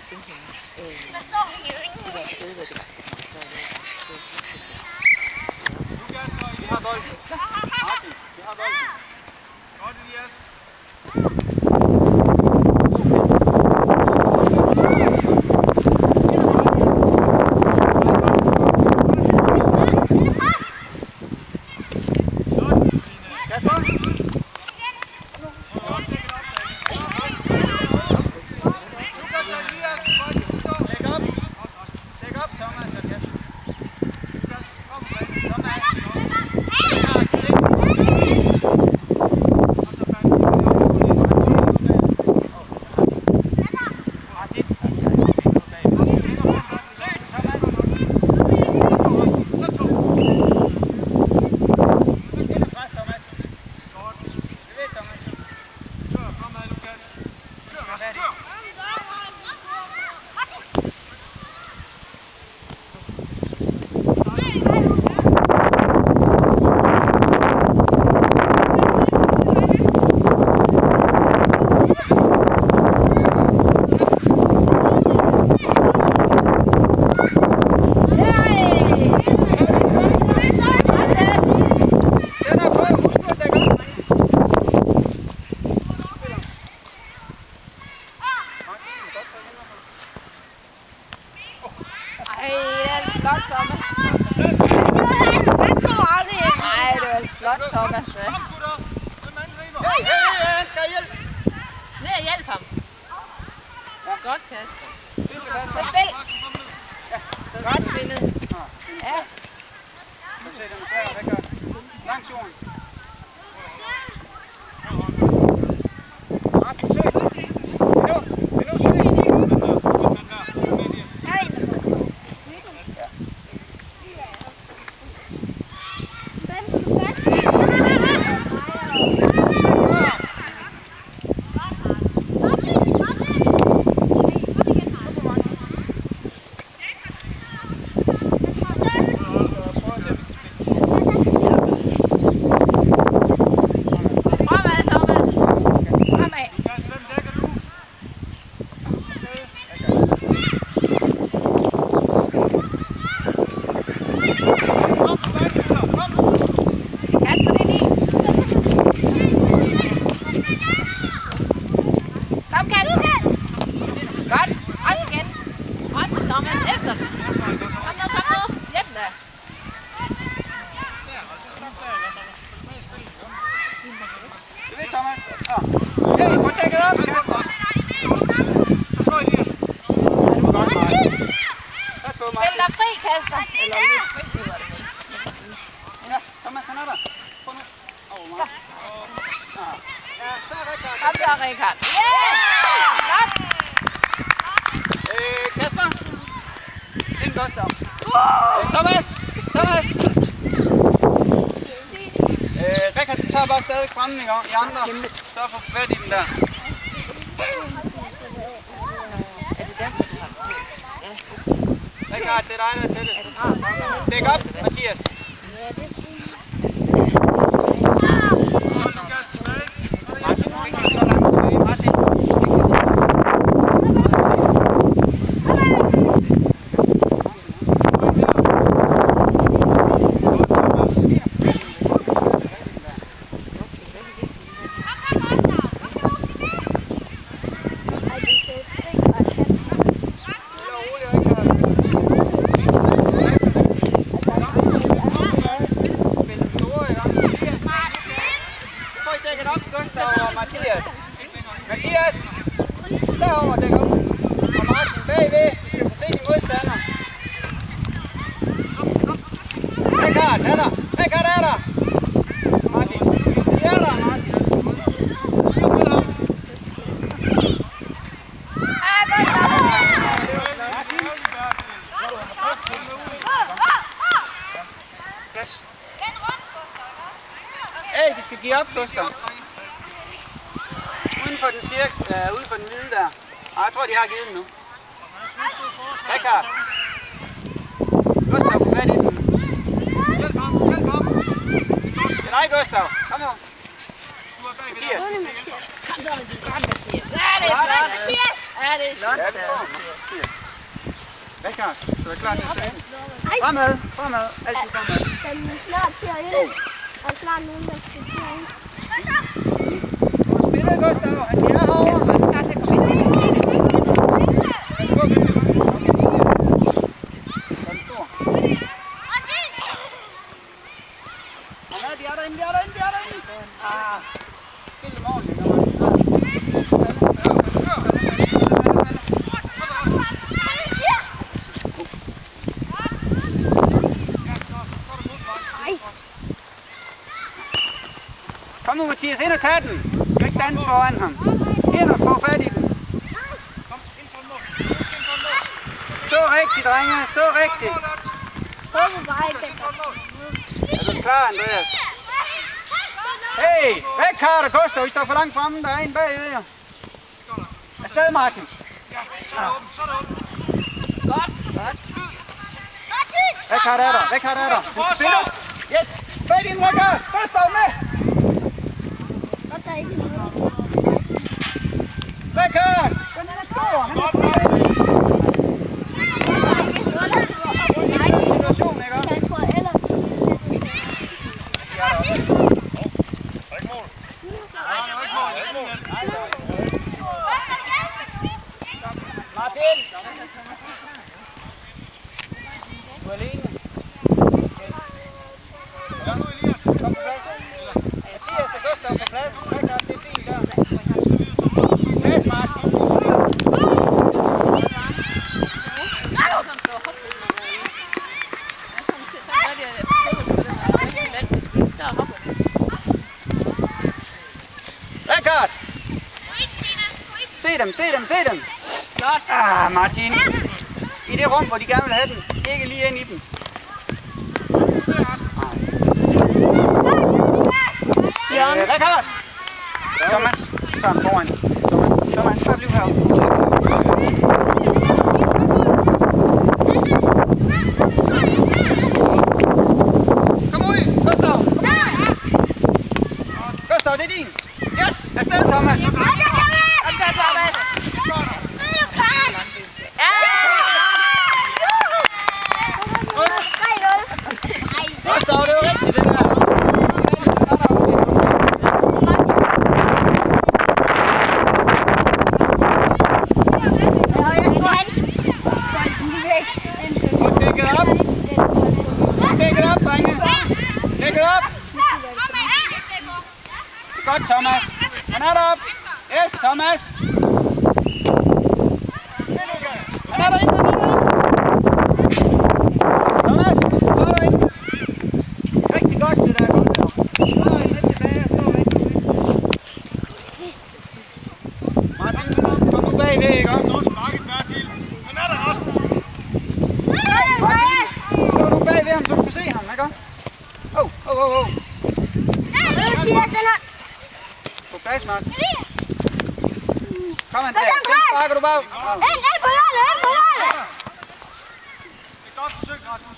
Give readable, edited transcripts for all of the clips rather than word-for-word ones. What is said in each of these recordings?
Vi har bolden. Martin, vi har bolden. Godt, Elias. Thomas, det. Hey, skal jeg hjælpe? Ned og hjælp ham. Godt, Kasper. Spil! Godt spillet. Ja. Så se den færd, hvad gør? Langs jorden. Martin, søg! Endnu, søg! Thomas! Rikard, du tager bare stadig fremme, ikke? I andre, så får fat i den der. Er det derfor, du har? Ja. Rikard, det er dig, der er tættest. Dæk op, Mathias. Martin, du skal ikke så langt tilbage. Martin. Mathias! Derover, dæk op. Og Martin bagved. Du skal få se din modstander. Rikard, er der! Rikard er der! Martin, de er der, Martin. Plads. Hey, de skal give op, Gustav. Uden for den cirkel, uden for den hvide der. Ah, jeg tror, de har givet den nu. Rikard. Gustav, få fat i den. Hjælp ham. Det er dig, Gustav. Kom nu. Mathias. Kom så, Mathias. Ja, det er flot. Mathias. Ja, det er flot. Ja, det får Mathias. Rikard, så er klar til at søge. Fremad, fremad. Altid fremad. Den er snart herinde. Og snart nogen, der skal herinde. Spiller Gustav, han er herovre. Kasper, er du klar til at komme ind? De er derinde. Ah, spil dem ordentligt. Kom nu, Mathias, ind og tag den. Du kan ikke danse foran ham. Ind og få fat i den. Stå rigtigt, drenge. Stå rigtigt. Prøv på vej, Er du klar, Andreas? Hey, Rikard og Gustav, I står for langt fremme. Der er en bagved jer. Afsted, Martin. Godt, godt. Rikard er der. Du skal spille. Yes. Fat i den, Rikard. Gustav med. Og der er ikke noget. Rikard. Den er stor. Han er fri. Situation, ikke også? Jeg tror ellers. Martin. Du er alene. Kom på plads. Mathias og Gustav på plads. Rikard, det er fint der. Plads, Martin. Rikard! Se dem! Godt. Ah, Martin. I det rum, hvor de gerne vil have den. Ikke lige ind i den. Rikard! Thomas, tag ham foran. Thomas, bare bliv heroppe. Kom ud, Gustav! Gustav, det er din! Yes! Afsted, Thomas! Optag, Thomas. Gustav, det er jo rigtigt, det der! Godt, Thomas. Han er deroppe. Yes, Thomas. Han er derinde. Thomas, var derinde. Rigtig godt, det der. Stå lidt tilbage. Stå rigtig. Martin, kom nu bagved, ikke? Martin, stå nu bagved ham, så du kan se ham, ikke? På plads, Martin. Kom, Andreas. Den sparker du bag. Ind på hjørnet! Det er godt forsøgt, Rasmus.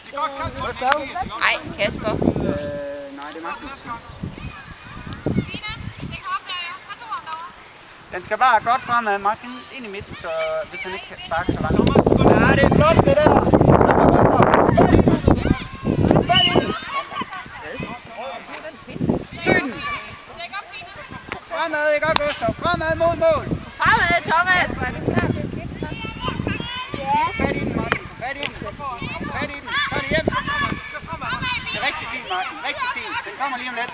Det er godt kaldt. Gustav? Nej, Kasper. Nej, det er Martin. Den skal bare godt fremad. Martin ind i midten, så hvis han ikke kan sparke så langt. Ja, det er flot, det der. Fat i den. Søg den. Fremad, ikke godt, Gustav. Fremad mod mål. Fremad, Thomas. Fat i den, Martin. Fat i den. Fat i den. Så er det hjem. Det er rigtig fint, Martin. Rigtig fint. Den kommer lige om lidt.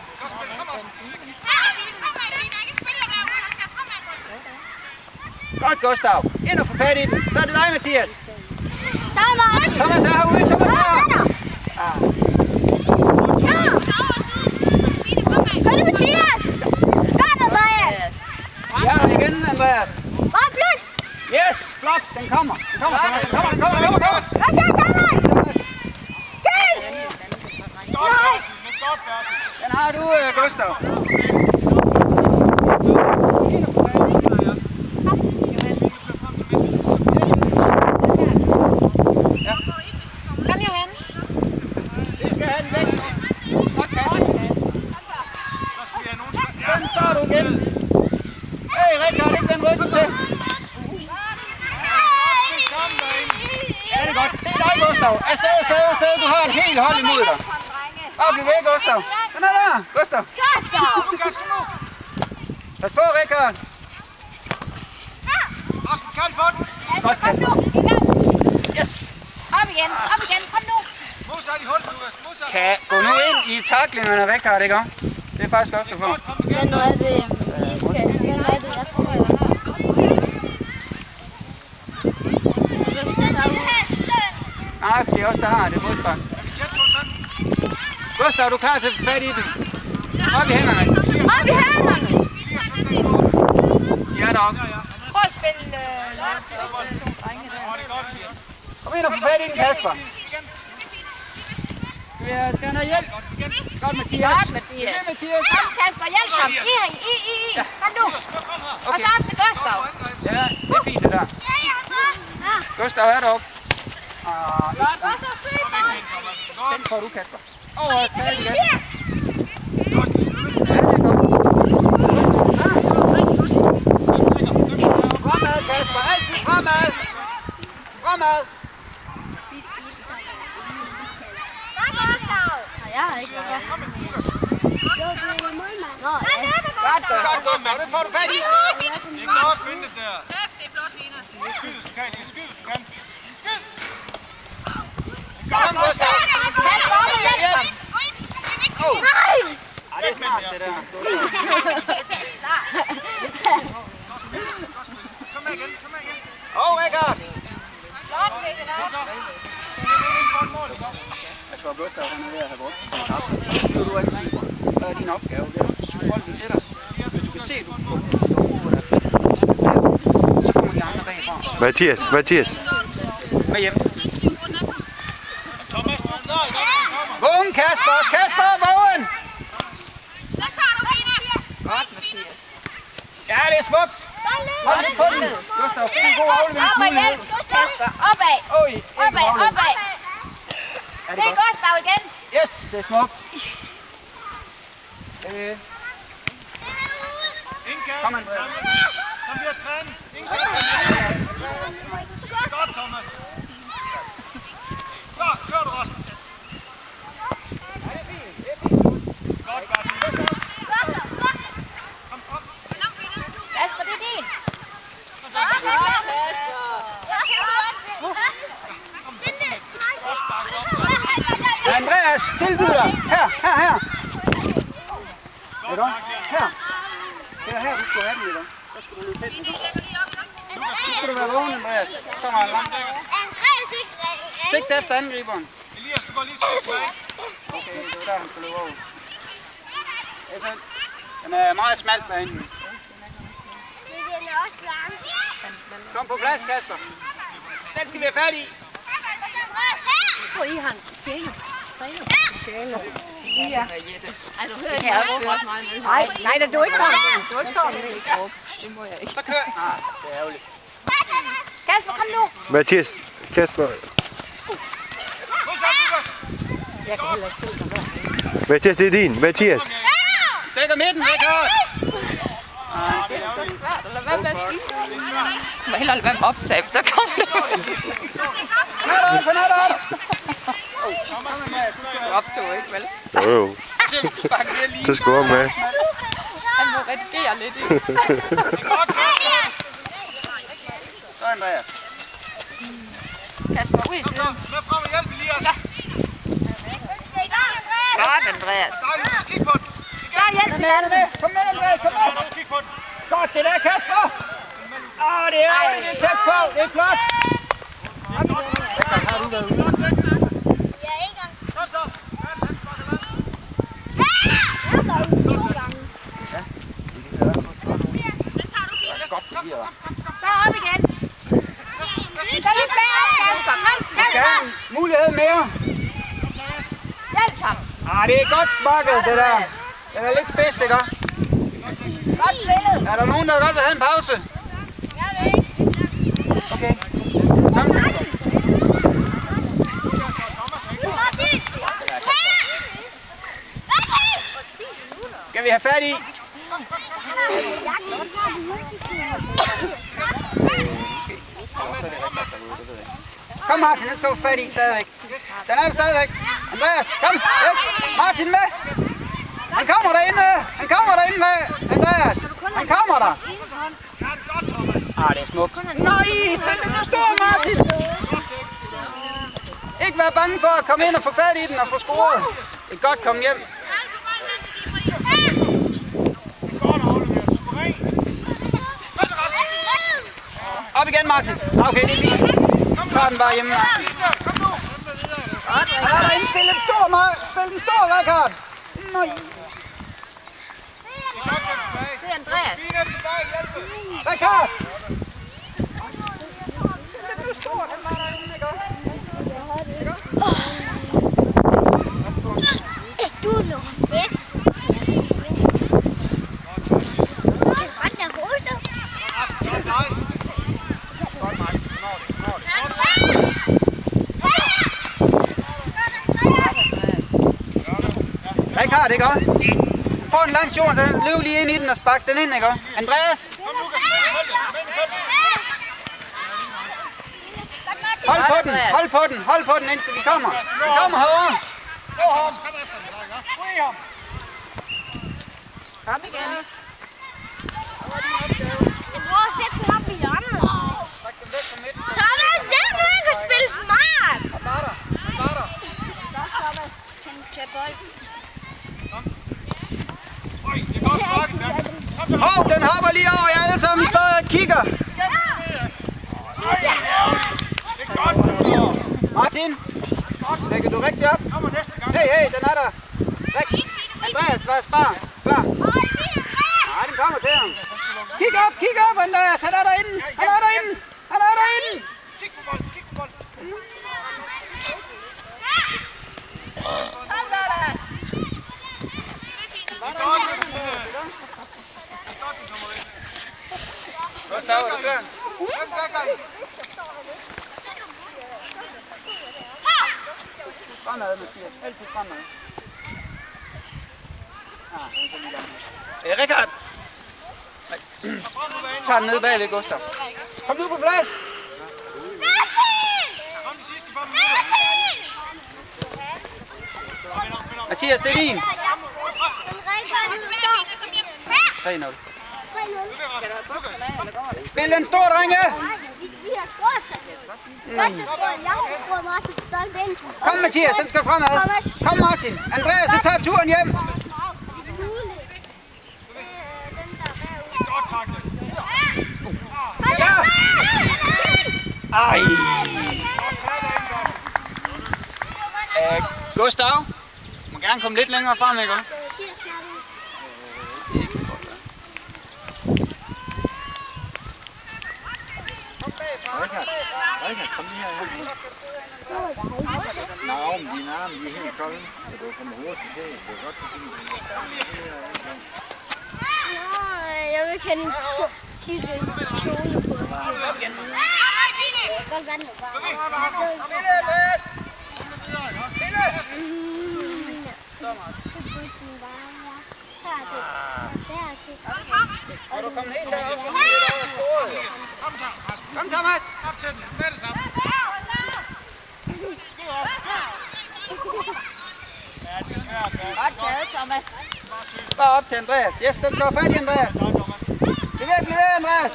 Godt, Gustav. Ind og få fat i den. Så er det dig, Mathias. Thomas er herude. Thomas er herude. Kom nu, Mathias! Godt, Andreas! Ja, igen, Andreas. Godt, Blut! Yes, flot. Den kommer. Den kommer, Thomas. Den kommer. Hvad så, Thomas? Skyd! Nej! Den har du, Gustav. Kom, Johan. Vi skal have den væk. Godt, Kasper. Der skal vi have nogen. Den står du igen. Hey, Rikard, ikke den ryggen til. Gustav. Afsted. Du har et helt hold imod dig. Op, bliv væk, Gustav. Den er der. Gustav. Lukas, kom nu! Pas på, Rikard. Rasmus, kald på den! Godt, Kasper. Yes. Op igen, kom nu. Modsat i hul, Lukas, modsat! Kan gå nu ind i taklingerne, Rikard, ikke? Det er faktisk også, du får. Kom igen! Nu er det, jeg tror, jeg har. Nej, fordi også der har det modspark. Er vi tæt på den anden? Gustav, er du klar til at få fat i den? Op i hænderne. Op i hænderne. Elias, vent dig på. Ja, deroppe. Prøv at spille Det er godt, Elias. Kom ind og få fat i den, Kasper. Skal han have hjælp? Godt, Mathias. Godt, Mathias. Ja, Mathias. Kom, Kasper, hjælp ham. Kom nu. Og så op til Gustav. Ja, det er fint det der. Gustav er deroppe. Den får du, Kasper. Over, færdig igen. Ja, det er godt. Fremad, Kasper. Altid fremad. Fremad. Jeg har ikke været. Godt, Gustav. Det får du fat i. Det er godt findet der. Det er flot, Lina. Skyd, hvis du kan. Skyd, hvis du kan. Kom, Gustav. Kasper, op og hjælp ham. Ej, det er smart, det der. Kom med igen, kom med igen. Rikard. Flot, Rikard. Jeg tror, Gustav han er ved at have brugt sin kraft. Så du ikke lige. Hvad er din opgave? Det er at suge bolden til dig. Hvis du kan se, at du går hvor der er fedt, så kommer de andre bagfra. Mathias. Med hjem. Vågen, Kasper! Kasper, vågen! Godt, Mathias. Ja, det er smukt. Hold lidt på den. Gustav, det er en god Op og afleveringsmulighed. hjælp, Kasper. Opad. Oj, ikke Opad. Er Se det godt? Gustav igen. Yes, det er smukt. Kom, Andreas. Kom vi at træne. Godt, Thomas. Så, kør du, Rasmus. Godt, Bertil. Kom. Kasper, det er din. Også bakke op. Andreas, tilbyder dig. Her. Ved du? Her. Det er her, du skulle have den, ved du. Så skal du løbe hen. Nu skal du være vågen, Andreas. Kommer han langt. Sigt efter angriberen. Elias, du går lige skridt tilbage. Okay, det var der, han skulle løbe over. Den er meget smalt derinde. Kom på plads, Kasper. Den skal vi have fat i. Hvor I han tjener. Ja. Ej, du hører ikke også meget med. Nej, du er ikke sådan. Det må jeg ikke. Så kør. Det er ærgerligt. Kasper, kom nu. Mathias. Kasper. Modsat, Lukas. Jeg kan heller ikke se dig. Mathias, det er din. Mathias. Dækker midten, Rikard. Det er så svært at lade være med at sige. Du må hellere lade være med at optage, så kommer du. Kom op. Du optog ikke, vel? Jo. Så skal du med. Han må redigere lidt i. Så Andreas. Kasper, ud i siden. Med frem og hjælp, Elias. Godt, Andreas. Dejligt, kig på den. Så hjælp den anden. Kom med, Andreas. Kom med. Også kig på den. Godt, det der, Kasper. Det er ærgerligt. Det er tæt på. Det er flot. Har du været ude? Så. Godt, det bliver. Så op igen. Så lidt mere op, Kasper. Kom, Kasper. Mulighed mere. Hjælp ham. Det er godt sparket, det der. Den er lidt spids, ikke? Godt spillet. Er der nogen, der godt vil have en pause? Okay. Kom. Skal vi have fat i? Kom Martin, den skal du få fat i stadigvæk. Den er der stadigvæk. Andreas, kom. Yes. Martin med. Han kommer derinde. Han kommer derinde med. Andreas, han kommer der. Det er smukt. Nej, spil den nu stor, Martin. Ikke være bange for at komme ind og få fat i den og få scoret. Det er godt komme hjem. Op igen, Martin. Okay, det er fint. Så er den bare hjemme. Han er derinde. Spil den stor, spil den stor, Rikard. Nej. Det er Andreas. Rikard. Du er nummer 6. Rikard, ikke også? Få en lang jord, så løb lige ind i den og spark den ind, ikke også? Andreas? Hold på den, hold på den, hold på den, indtil vi kommer. Vi kommer herovre. Kom igen. Jeg prøver at sætte den op i hjørnet. Thomas, det er nu, jeg kan spille smart. Kan du tage bolden? Hov, den hopper lige over, jeg alle sammen står og kigger. Martin, lægger du rigtig op? Hey, den er der. Andreas, klar. Nej, den kommer til ham. Kig op, Andreas, han er derinde. Kig på bolden, Gustav, er du klar? Fremad, Mathias. Altid fremad. Rikard! Tag den ned bagved, Gustav. Kom nu på plads! Mathias, det er din. 3-0. Spil den store, drenge! Vi har scoret. Først har scoret, jeg har scoret Martin Stolpe ind. Kom Mathias, den skal fremad. Kom Martin. Andreas, du tager turen hjem. Ja! Ej! Gustav, du må gerne komme lidt længere frem, ikke? Rikard, kom lige her. Nå, men dine arme, de er helt kolde, så du kommer hurtigt til. Det er godt, du Jeg vil have en tykke kjole på. Godt vand nu bare. Og du kom helt derop, Kom Thomas! Op til den, med det samme. Ja, det er svært, så. Godt taget, Thomas. Bare op til Andreas. Yes, den slår fat i Andreas. Lever, Andreas.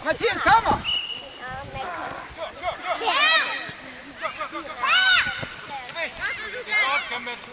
Mathias kommer! Godt, Mads.